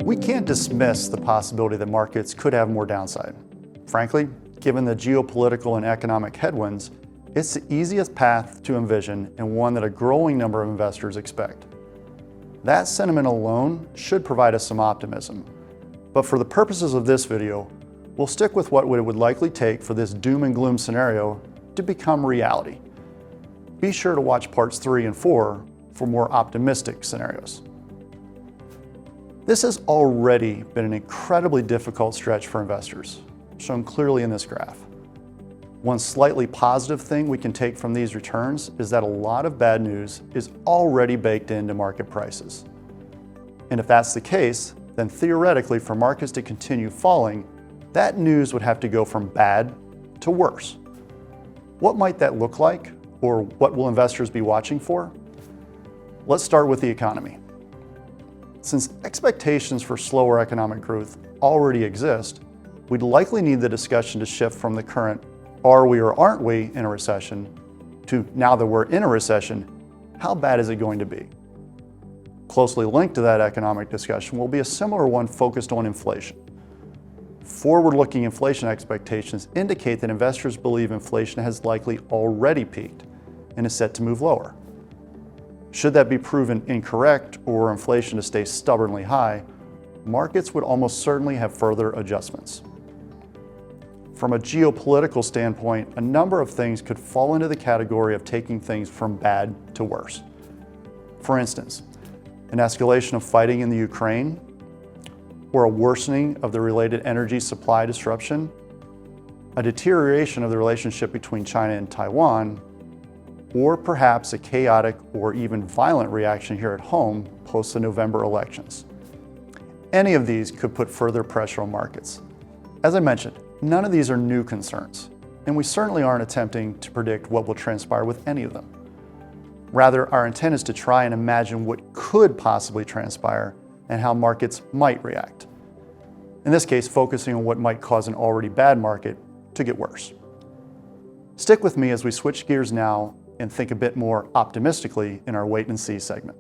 We can't dismiss the possibility that markets could have more downside. Frankly, given the geopolitical and economic headwinds, it's the easiest path to envision and one that a growing number of investors expect. That sentiment alone should provide us some optimism. But for the purposes of this video, we'll stick with what it would likely take for this doom and gloom scenario to become reality. Be sure to watch parts 3 and 4 for more optimistic scenarios. This has already been an incredibly difficult stretch for investors, shown clearly in this graph. One slightly positive thing we can take from these returns is that a lot of bad news is already baked into market prices. And if that's the case, then theoretically for markets to continue falling, that news would have to go from bad to worse. What might that look like, or what will investors be watching for? Let's start with the economy. Since expectations for slower economic growth already exist, we'd likely need the discussion to shift from the current "are we or aren't we in a recession" to "now that we're in a recession, how bad is it going to be?" Closely linked to that economic discussion will be a similar one focused on inflation. Forward-looking inflation expectations indicate that investors believe inflation has likely already peaked and is set to move lower. Should that be proven incorrect or inflation to stay stubbornly high, markets would almost certainly have further adjustments. From a geopolitical standpoint, a number of things could fall into the category of taking things from bad to worse. For instance, an escalation of fighting in the Ukraine, or a worsening of the related energy supply disruption, a deterioration of the relationship between China and Taiwan, or perhaps a chaotic or even violent reaction here at home post the November elections. Any of these could put further pressure on markets. As I mentioned, none of these are new concerns, and we certainly aren't attempting to predict what will transpire with any of them. Rather, our intent is to try and imagine what could possibly transpire and how markets might react. In this case, focusing on what might cause an already bad market to get worse. Stick with me as we switch gears now and think a bit more optimistically in our wait and see segment.